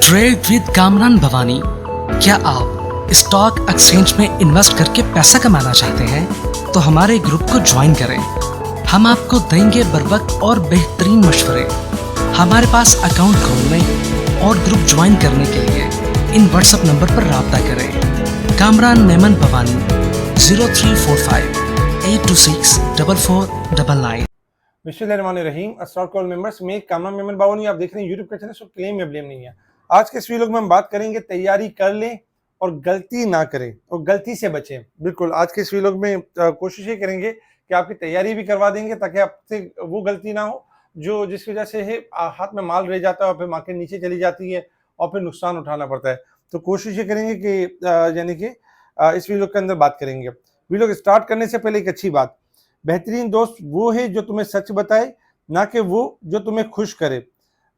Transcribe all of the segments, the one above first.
Trade with Kamran Bhavani. क्या आप stock exchange में इन्वेस्ट करके पैसा कमाना चाहते हैं तो हमारे ग्रुप को ज्वाइन करें। हम आपको देंगे बर वक्त और बेहतरीन मशवरे। हमारे पास अकाउंट खोलने और ग्रुप ज्वाइन करने के लिए इन व्हाट्सएप नंबर पर राब्ता करें। कामरान मेमन भवानी 0345 826 4499। बिस्मिल्लाहिर्रहमानिर्रहीम। अस्सलाम वालेकुम मेंबर्स, मैं कामरान मेमन भवानी, आप देख रहे हैं यूट्यूब का चैनल। सो क्लेम या ब्लेम नहीं है। आज के इस वीडियो में हम बात करेंगे तैयारी कर लें और गलती ना करें और गलती से बचें। बिल्कुल आज के इस वीडियो में कोशिश ये करेंगे कि आपकी तैयारी भी करवा देंगे ताकि आपसे वो गलती ना हो जो जिसकी वजह से है हाथ में माल रह जाता है और फिर मार्केट नीचे चली जाती है और फिर नुकसान उठाना पड़ता है। तो कोशिश ये करेंगे कि यानी कि इस वीडियो के अंदर बात करेंगे। वीडियो को स्टार्ट करने से पहले एक अच्छी बात, बेहतरीन दोस्त वो है जो तुम्हें सच बताए, ना कि वो जो तुम्हें खुश करे।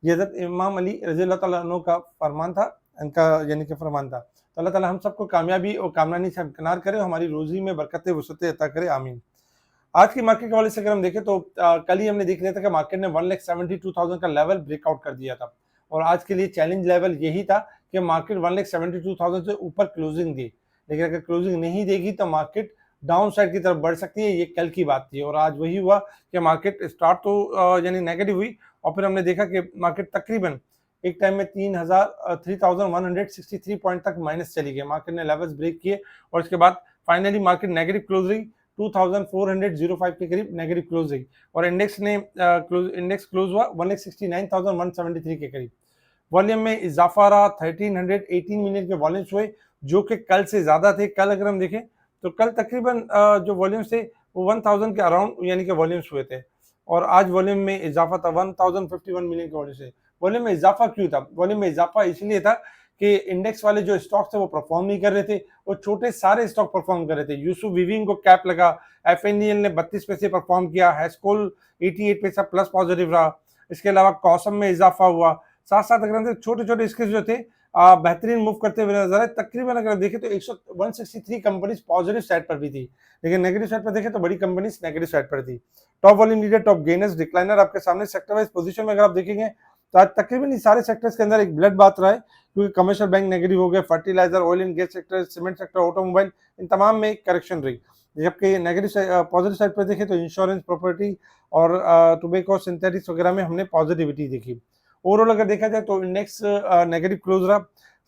ये हज़रत इमाम अली रज़ी अल्लाह तआला अन्हु का फरमान था, इनका यानी कि फरमान था। तो अल्लाह ताला हम सबको कामयाबी और कामरानी से हमकिनार करे, हमारी रोजी में बरकत वसअत अता करे, आमीन। आज की मार्केट के हवाले से अगर हम देखें तो कल ही हमने देख लिया था कि मार्केट ने 1,72,000 का लेवल ब्रेकआउट कर दिया था और आज के लिए चैलेंज लेवल यही था कि मार्केट 1,72,000 से ऊपर क्लोजिंग दी। लेकिन अगर क्लोजिंग नहीं देगी तो मार्केट डाउन साइड की तरफ बढ़ सकती है। ये कल की बात थी और आज वही हुआ कि मार्केट स्टार्ट तो यानी नेगेटिव हुई और फिर हमने देखा कि मार्केट तकरीबन एक टाइम में 3,163 पॉइंट तक माइनस चली गई। मार्केट ने लेवल्स ब्रेक किए और इसके बाद फाइनली मार्केट नेगेटिव क्लोज रही, 2,405 के करीब नेगेटिव क्लोज रही और इंडेक्स क्लोज हुआ 1,69,173 के करीब। वॉल्यूम में इजाफा रहा, 1,318 मिलियन के वॉल्यूम्स हुए जो कि कल से ज्यादा थे। कल अगर हम देखें तो कल तकरीबन जो वॉल्यूम्स थे वो 1,000 के अराउंड यानी कि वॉल्यूम्स हुए थे और आज वॉल्यूम में इजाफा था 1,051 मिलियन के वॉल्यूम से। वॉल्यूम में इजाफा क्यों था? वॉल्यूम में इजाफा इसलिए था कि इंडेक्स वाले जो स्टॉक्स थे वो परफॉर्म नहीं कर रहे थे और छोटे सारे स्टॉक परफॉर्म कर रहे थे। यूसुफ विविंग को कैप लगा, एफएनडीएल ने 32 पैसे परफॉर्म किया, हैस्कोल 88 पैसा प्लस पॉजिटिव रहा। इसके अलावा कॉसम में इजाफा हुआ। साथ साथ अगर छोटे छोटे इसके जो थे बेहतरीन मूव करते हुए नजर आए। तकरीबन अगर देखें तो 163 कंपनीज पॉजिटिव साइड पर भी थी, लेकिन नेगेटिव साइड पर देखें तो बड़ी कंपनीज नेगेटिव साइड पर थी। Top volume leader, top gainers, decliner आपके सामने सेक्टर वाइज पोजीशन में अगर आप देखेंगे तो आज तकरीबन ये सारे सेक्टर्स के अंदर एक ब्लड बात रहा है क्योंकि कमर्शियल बैंक नेगेटिव हो गए, fertilizer, oil and gas sector, cement sector, automobile, इन तमाम में करेक्शन रही। जबकि नेगेटिव पॉजिटिव साइड पर देखें तो इंश्योरेंस, प्रॉपर्टी और टोबैको, सिंथेटिक्स वगैरह में हमने पॉजिटिविटी देखी। ओवरऑल अगर देखा जाए तो इंडेक्स नेगेटिव क्लोज रहा।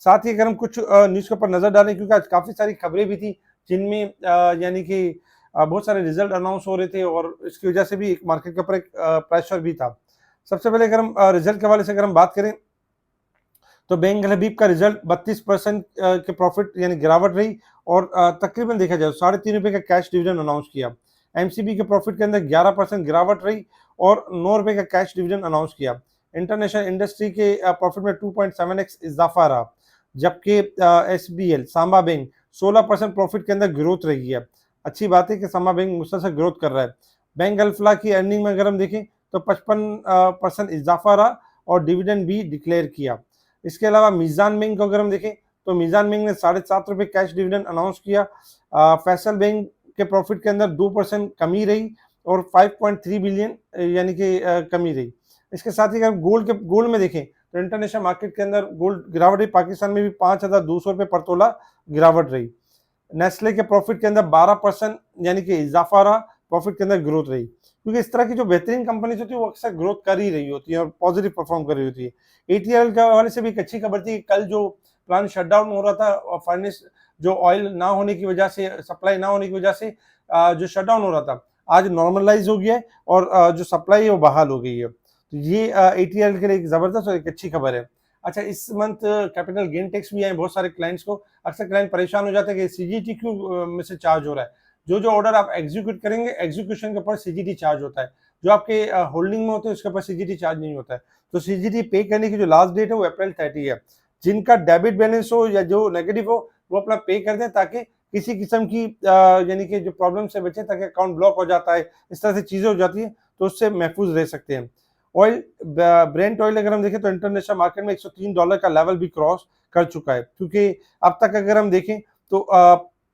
साथ ही अगर हम कुछ न्यूज़ के ऊपर नजर डालें क्योंकि आज काफी सारी खबरें भी थी जिनमें यानी कि बहुत सारे रिजल्ट अनाउंस हो रहे थे और इसकी वजह से भी एक मार्केट के ऊपर एक प्रेशर भी था। सबसे पहले अगर हम रिजल्ट के हवाले से अगर हम बात करें तो बैंक हबीब का रिजल्ट 32% के प्रॉफिट यानी गिरावट रही और तकरीबन देखा जाए ₹3.5 का कैश डिविडेंड अनाउंस किया। एमसीबी के प्रॉफिट के अंदर 11% गिरावट रही और ₹9 का कैश डिविडेंड अनाउंस किया। इंटरनेशनल इंडस्ट्री के प्रॉफिट में 2.7x इजाफा रहा, जबकि एसबीएल सांबा बैंक 16% प्रॉफिट के अंदर ग्रोथ रही है। अच्छी बात है कि सांबा बैंक मुसलसल ग्रोथ कर रहा है। बैंक अल्फला की अर्निंग में अगर हम देखें तो 55% इजाफा रहा और डिविडेंड भी डिक्लेयर किया। इसके अलावा मीज़ान बैंक को अगर हम देखें तो मीज़ान बैंक ने ₹7.5 कैश डिविडेंड अनाउंस किया। फैसल बैंक के प्रॉफिट के अंदर 2% कमी रही और 5.3 बिलियन यानी कि कमी रही। इसके साथ ही अगर गोल्ड में देखें तो इंटरनेशनल मार्केट के अंदर गोल्ड गिरावट रही। पाकिस्तान में भी ₹5,200 पर तोला गिरावट रही। नेस्ले के प्रॉफिट के अंदर 12% यानी कि इजाफा रहा, प्रॉफिट के अंदर ग्रोथ रही क्योंकि इस तरह की जो बेहतरीन कंपनीज होती है वो अक्सर ग्रोथ कर ही रही होती है और पॉजिटिव परफॉर्म कर रही होती है। एटीएल के हवाले से भी एक अच्छी खबर थी। कल जो प्लान शटडाउन हो रहा था और फर्नेस जो ऑयल ना होने की वजह से, सप्लाई ना होने की वजह से जो शटडाउन हो रहा था आज नॉर्मलाइज हो गया है और जो सप्लाई है वो बहाल हो गई है। तो ये एटीएल के लिए एक जबरदस्त और एक अच्छी खबर है। अच्छा, इस मंथ कैपिटल गेन टैक्स भी आए बहुत सारे क्लाइंट्स को। अक्सर क्लाइंट परेशान हो जाते हैं कि सीजीटी क्यों में से चार्ज हो रहा है। जो ऑर्डर आप एग्जीक्यूट करेंगे एग्जीक्यूशन के ऊपर सीजीटी चार्ज होता है, जो आपके होल्डिंग में होते हैं उसके ऊपर सीजीटी चार्ज नहीं होता है। तो सीजीटी पे करने की जो लास्ट डेट है वो अप्रैल 30 है। जिनका डेबिट बैलेंस हो या जो नेगेटिव हो वो अपना पे कर दें ताकि किसी किस्म की यानी कि जो प्रॉब्लम से बचे, ताकि अकाउंट ब्लॉक हो जाता है, इस तरह से चीजें हो जाती है तो उससे महफूज रह सकते हैं। ऑयल, ब्रेंट ऑयल अगर हम देखें तो इंटरनेशनल मार्केट में $103 का लेवल भी क्रॉस कर चुका है क्योंकि अब तक अगर हम देखें तो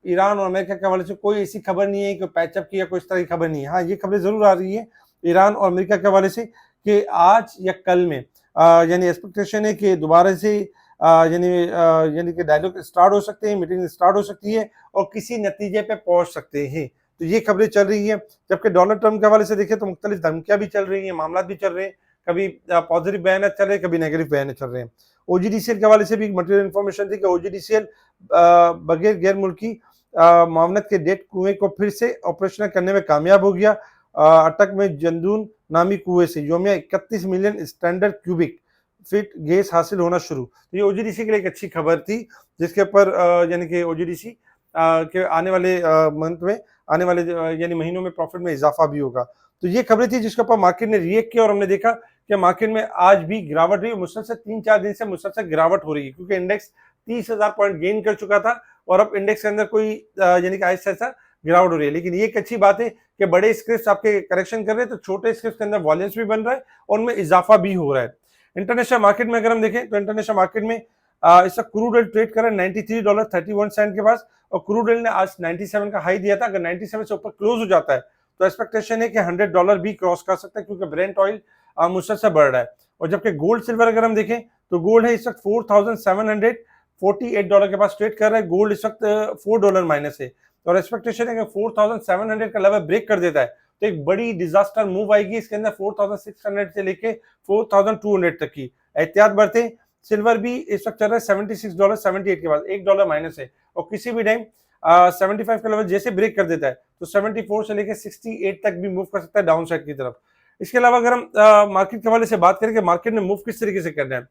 ईरान और अमेरिका के हवाले से कोई ऐसी खबर नहीं है कि पैचअप की या कोई इस तरह की खबर नहीं है। हाँ, ये खबरें जरूर आ रही है ईरान और अमेरिका के हवाले से कि आज या कल में यानी एक्सपेक्टेशन है कि दोबारा से यानी कि डायलॉग स्टार्ट हो सकते हैं, मीटिंग स्टार्ट हो सकती है और किसी नतीजे पे पहुंच सकते हैं। तो ये खबरें चल रही हैं। जबकि डोनाल्ड ट्रंप के हवाले से देखें तो मुख्तलिफ धमकियां भी चल रही हैं, मामला भी चल रहे हैं, कभी पॉजिटिव बयान चल रहे हैं, कभी नेगेटिव बयान चल रहे हैं। ओजीडीसीएल के हवाले से भी मटेरियल इन्फॉर्मेशन थी कि ओजीडीसीएल बगैर गैर मुल्की मावनत के डेट कुएं को फिर से ऑपरेशनल करने में कामयाब हो गया। अटक में जंदून नामी कुएं से योमिया 31 million standard cubic feet gas हासिल होना शुरू। तो ये ओजीडीसी के लिए एक अच्छी खबर थी, जिसके ऊपर यानी कि ओजीडीसी के आने वाले मंथ में, आने वाले यानी महीनों में प्रॉफिट में इजाफा भी होगा। तो ये खबरें थी जिसके ऊपर मार्केट ने रिएक्ट किया और हमने देखा कि मार्केट में आज भी गिरावट रही, मुसलसल 3-4 दिन से मुसलसल गिरावट हो रही है, क्योंकि इंडेक्स 30,000 पॉइंट गेन कर चुका था और अब इंडेक्स के अंदर कोई यानी कि ऐसा ऐसा गिरावट हो रही है। लेकिन ये एक अच्छी बात है कि बड़े स्क्रिप्ट आपके करेक्शन कर रहे हैं, तो छोटे स्क्रिप्ट के अंदर वॉल्यूम्स भी बन रहा है और उनमें इजाफा भी हो रहा है। इंटरनेशनल मार्केट में अगर हम देखें तो इंटरनेशनल मार्केट में इस वक्त क्रूड ऑयल ट्रेड कर रहा है $93.31 के पास, और क्रूड ऑयल ने आज 97 का हाई दिया था। अगर 97 से ऊपर क्लोज हो जाता है तो एक्सपेक्टेशन है कि $100 भी क्रॉस कर सकता है, क्योंकि ब्रेंट ऑयल मुसलसल बढ़ रहा है। और जबकि गोल्ड सिल्वर अगर हम देखें तो गोल्ड है इस वक्त $4,748 के पास ट्रेड कर रहा है। गोल्ड इस वक्त $4 माइनस है और एक्सपेक्टेशन है कि 4,700 का लेवल ब्रेक कर देता है तो एक बड़ी डिजास्टर मूव आएगी इसके अंदर 4,600 से लेके 4,200 तक की। एहतियात बरतें। सिल्वर भी इस वक्त चल रहा है $76.78 के बाद $1 माइनस है और किसी भी टाइम 75 का लेवल जैसे ब्रेक कर देता है तो 74 से लेके 68 तक भी मूव कर सकता है डाउन साइड की तरफ। इसके अलावा अगर हम मार्केट के हवाले से बात करें कि मार्केट ने मूव किस तरीके से करना है,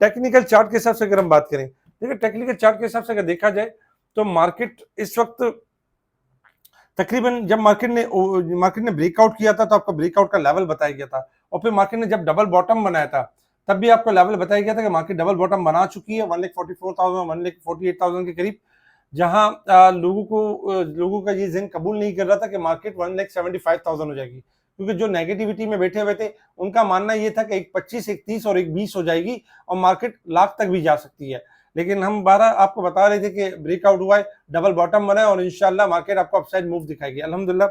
टेक्निकल चार्ट के हिसाब से अगर हम बात करें, देखिए टेक्निकल चार्ट के हिसाब से अगर देखा जाए तो मार्केट इस वक्त तकरीबन, जब मार्केट ने ब्रेकआउट किया था तो आपको ब्रेकआउट का लेवल बताया गया था, और फिर मार्केट ने जब डबल बॉटम बनाया था तब भी आपको लेवल बताया गया था कि मार्केट डबल बॉटम बना चुकी है 1,44,000 1,48,000 के करीब, जहां लोगों का ये ज़हन कबूल नहीं कर रहा था कि मार्केट 1,75,000 हो जाएगी, क्योंकि जो नेगेटिविटी में बैठे हुए थे उनका मानना ये था कि एक 25, एक 30 और एक 20 हो जाएगी और मार्केट लाख तक भी जा सकती है। लेकिन हम 12 आपको बता रहे थे कि ब्रेकआउट हुआ है, डबल बॉटम बना है और इंशाल्लाह मार्केट आपको अपसाइड मूव दिखाएगी। अल्हम्दुलिल्लाह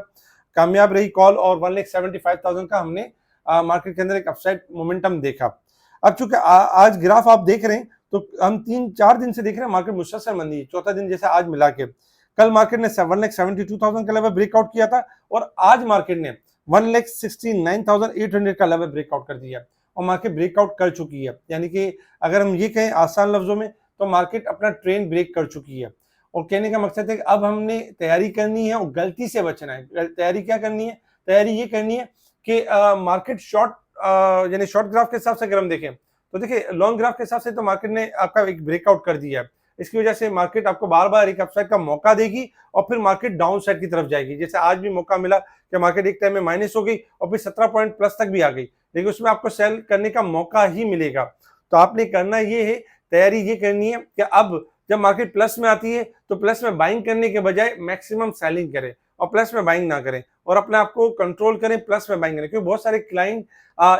कामयाब रही कॉल और 1,75,000 का हमने मार्केट के अंदर एक अपसाइड मोमेंटम देखा। अब चूंकि आज ग्राफ आप देख रहे हैं तो हम 3-4 दिन से देख रहे हैं मार्केट मुसलसल मंदी है, चौथा दिन जैसे आज मिला के। कल मार्केट ने 1,72,000 का लेवल ब्रेकआउट किया था और आज मार्केट ने 1,69,800 का लेवल ब्रेकआउट कर दिया और मार्केट ब्रेकआउट कर चुकी है। यानी कि अगर हम ये कहें आसान लफ्जों में तो मार्केट अपना ट्रेंड ब्रेक कर चुकी है और कहने का मकसद है कि अब हमने तैयारी करनी है और गलती से बचना है। तैयारी क्या करनी है? तैयारी ये करनी है कि मार्केट यानी शॉर्ट ग्राफ के हिसाब से अगर हम देखें तो देखिए लॉन्ग ग्राफ के हिसाब से तो मार्केट ने आपका एक ब्रेकआउट कर दिया है। इसकी वजह से मार्केट आपको बार बार एक अपसाइड का मौका देगी और फिर मार्केट डाउन साइड की तरफ जाएगी। जैसे आज भी मौका मिला कि मार्केट एक टाइम में माइनस हो गई और फिर 17 पॉइंट प्लस तक भी आ गई, लेकिन उसमें आपको सेल करने का मौका ही मिलेगा। तो आपने करना ये है, तैयारी ये करनी है कि अब जब मार्केट प्लस में आती है तो प्लस में बाइंग करने के बजाय मैक्सिमम सेलिंग करें और प्लस में बाइंग ना करें और अपने आप को कंट्रोल करें, प्लस में बाइंग करें। क्योंकि बहुत सारे क्लाइंट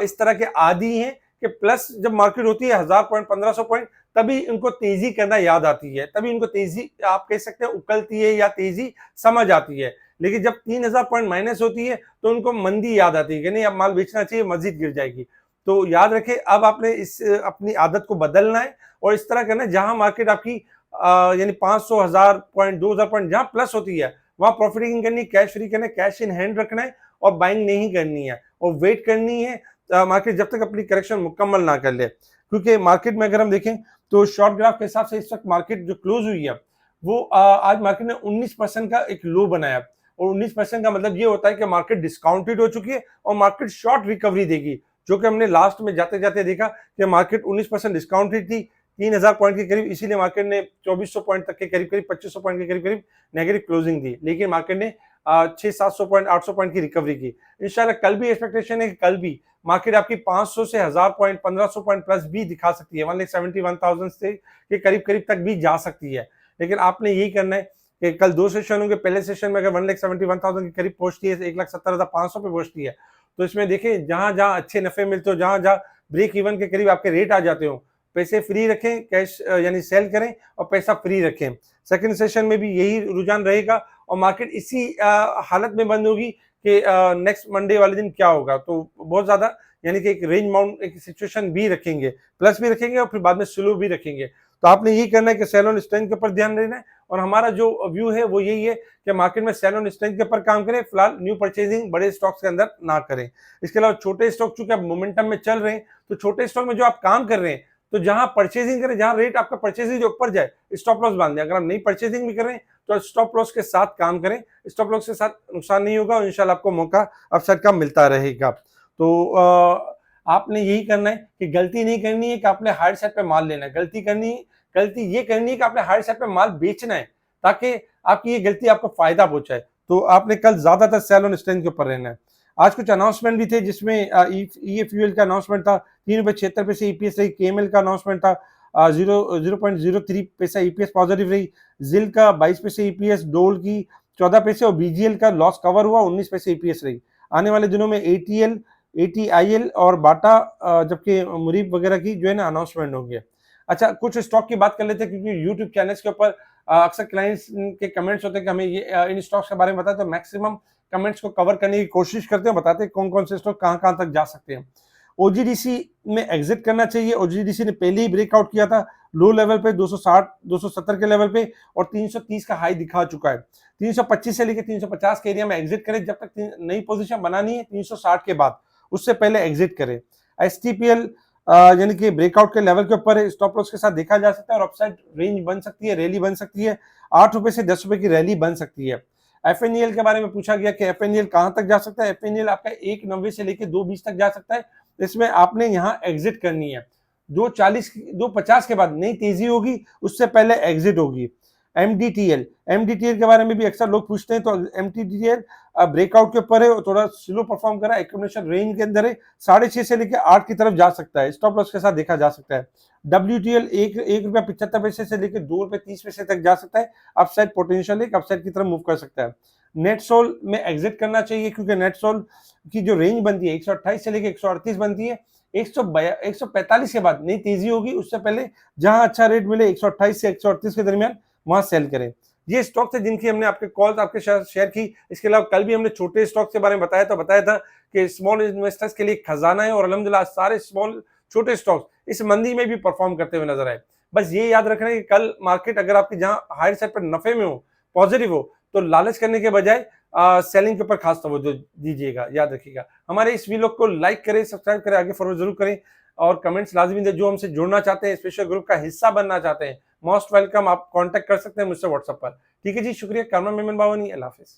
इस तरह के आदी हैं कि प्लस जब मार्केट होती है 1000 पॉइंट 1500 पॉइंट तभी इनको तेजी करना याद आती है, तभी इनको तेजी आप कह सकते हैं उकलती है या तेजी समझ आती है। लेकिन जब 3000 पॉइंट माइनस होती है तो उनको मंदी याद आती है कि नहीं अब माल बेचना चाहिए, मस्जिद गिर जाएगी। तो याद रखें अब आपने इस अपनी आदत को बदलना है और इस तरह करना है जहां मार्केट आपकी यानी 500 1000 पॉइंट 2000 पॉइंट जहां प्लस होती है वहां प्रॉफिटिंग करनी, कैश फ्री करना है, कैश इन हैंड रखना है और बाइंग नहीं करनी है और वेट करनी है मार्केट जब तक अपनी करेक्शन मुकम्मल ना कर ले। क्योंकि मार्केट में अगर हम देखें तो शॉर्ट ग्राफ के हिसाब से इस वक्त मार्केट जो क्लोज हुई है वो आज मार्केट ने 19% का एक लो बनाया और 19% का मतलब ये होता है कि मार्केट डिस्काउंटेड हो चुकी है और मार्केट शॉर्ट रिकवरी देगी, जो कि हमने लास्ट में जाते जाते देखा कि मार्केट 19% डिस्काउंटेड थी 3000 पॉइंट के करीब, इसीलिए मार्केट ने 2400 पॉइंट तक के करीब 2500 पॉइंट के करीब नेगेटिव क्लोजिंग दी। लेकिन मार्केट ने 600-700 पॉइंट 800 पॉइंट की रिकवरी की। इंशाल्लाह कल भी एक्सपेक्टेशन है कि कल भी मार्केट आपकी 500 से 1000 पॉइंट 1500 पॉइंट प्लस भी दिखा सकती है, 1,71,000 से के करीब करीब तक भी जा सकती है। लेकिन आपने यही करना है कि कल 2 सेशन होंगे, पहले सेशन में अगर 1,71,000 के करीब पहुंचती है, 1,70,500 पे पहुंचती है तो इसमें देखें जहां जहां अच्छे नफे मिलते हो, जहां जहां ब्रेक इवन के करीब आपके रेट आ जाते हो, पैसे फ्री रखें, कैश यानी सेल करें और पैसा फ्री रखें। सेकंड सेशन में भी यही रुझान रहेगा और मार्केट इसी हालत में बंद होगी कि नेक्स्ट मंडे वाले दिन क्या होगा। तो बहुत ज्यादा यानी कि एक रेंज माउंट एक सिचुएशन भी रखेंगे, प्लस भी रखेंगे और फिर बाद में स्लो भी रखेंगे। तो आपने यही करना है कि सेल ऑन स्ट्रेंथ के ऊपर ध्यान देना है, और हमारा जो व्यू है वो यही है कि मार्केट में सेल ऑन स्ट्रेंथ के ऊपर काम करें, फिलहाल न्यू परचेजिंग बड़े स्टॉक्स के अंदर ना करें। इसके अलावा छोटे स्टॉक चूंकि आप मोमेंटम में चल रहे हैं, तो छोटे स्टॉक में जो आप काम कर रहे हैं, तो जहां परचेजिंग करें, जहां रेट आपका परचेजिंग जो ऊपर जाए, स्टॉप लॉस बांध दें। अगर आप नहीं परचेजिंग भी कर रहे हैं तो स्टॉप लॉस के साथ काम करें, स्टॉप लॉस के साथ नुकसान नहीं होगा और इंशाल्लाह आपको मौका अपसाइड का मिलता रहेगा। तो आपने यही करना है कि गलती नहीं करनी है कि आपने हायर साइड पे माल लेना है, गलती ये करनी है कि आपने हायर साइड पे माल बेचना है, ताकि आपकी ये गलती आपको फायदा पहुंचाए। तो आपने कल ज्यादातर सेल ऑन स्ट्रेंथ के ऊपर रहना है। आज कुछ अनाउंसमेंट भी थे, जिसमें ई फ्यूल का अनाउंसमेंट था, 3.76 ईपीएस रही, केएमएल का अनाउंसमेंट था, 0.03 पैसा ईपीएस पॉजिटिव रही, जिल का 22 पैसे ईपीएस, डोल की 14 पैसे और बीजीएल का लॉस कवर हुआ 19 पैसे ईपीएस रही। आने वाले दिनों में एटीएल, एटीआईएल और बाटा, जबकि मुरीब वगैरह की जो है ना अनाउंसमेंट होंगे। अच्छा, कुछ स्टॉक की बात कर लेते हैं, क्योंकि यूट्यूब चैनल्स के ऊपर अक्सर क्लाइंट्स के कमेंट्स होते हैं कि हमें ये इन स्टॉक्स के बारे में बताएं, तो मैक्सिमम कमेंट्स को कवर करने की कोशिश करते हैं, बताते हैं कौन कौन से स्टॉक कहां कहां तक जा सकते हैं। ओजीडीसी में एग्जिट करना चाहिए। ओजीडीसी ने पहले ही ब्रेकआउट किया था लो लेवल पे 260 270 के लेवल पे, और 330 का हाई दिखा चुका है। 325 से लेकर 350 के एरिया में एग्जिट करें, जब तक नई पोजीशन बनानी है 360 के बाद, उससे पहले एग्जिट करें। एसटीपीएल यानी कि ब्रेकआउट के लेवल के ऊपर स्टॉप लॉस के साथ देखा जा सकता है, और अपसाइड रेंज बन सकती है, रैली बन सकती है, 8 रुपए से 10 रुपए की रैली बन सकती है। एफएनईएल के बारे में पूछा गया कि एफएनईएल कहां तक जा सकता है। एफएनईएल आपका 1.90 से लेकर 2.20 तक जा सकता है। इसमें आपने यहां एग्जिट करनी है, 2.40 2.50 के बाद नई तेजी होगी, उससे पहले एग्जिट होगी। एमडीटीएल के बारे में भी अक्सर लोग पूछते हैं, तो एमडीटीएल ब्रेकआउट के ऊपर है और थोड़ा स्लो परफॉर्म कर रहा है, एक्यूमुलेशन रेंज के अंदर है, 6.5 से लेकर 8 की तरफ जा सकता है, स्टॉप लॉस के साथ देखा जा सकता है। डब्ल्यूटीएल 1.75 से लेकर 2.30 तक जा सकता है, अपसाइड पोटेंशियल है, अपसाइड की तरफ मूव कर सकता है। नेटसोल में एग्जिट करना चाहिए, क्योंकि नेटसोल की जो रेंज बनती है 128 से लेकर 138 बनती है, 145 के बाद नई तेजी होगी, उससे पहले जहां अच्छा रेट मिले 128 से 138 के दरमियान वहां सेल करें। ये स्टॉक थे जिनकी हमने आपके कॉल्स आपके शेयर की। इसके अलावा कल भी हमने छोटे स्टॉक के बारे में बताया था कि स्मॉल इन्वेस्टर्स के लिए खजाना है, और अल्हम्दुलिल्लाह सारे स्मॉल छोटे स्टॉक्स इस मंदी में भी परफॉर्म करते हुए नजर आए। बस ये याद रखना है कि कल मार्केट अगर आपकी जहां हायर साइड पर नफे में हो, पॉजिटिव हो, तो लालच करने के बजाय सेलिंग के ऊपर खास तवज्जो दीजिएगा, याद रखिएगा। हमारे इस वीडियो को लाइक करें, सब्सक्राइब करें, आगे फॉरवर्ड जरूर करें, और कमेंट्स लाजमी दें। जो हमसे जुड़ना चाहते हैं, स्पेशल ग्रुप का हिस्सा बनना चाहते हैं, मोस्ट वेलकम, आप कांटेक्ट कर सकते हैं मुझसे व्हाट्सएप पर। ठीक है जी, शुक्रिया। कामरान मेमन बावानी, अल्लाह हाफिज।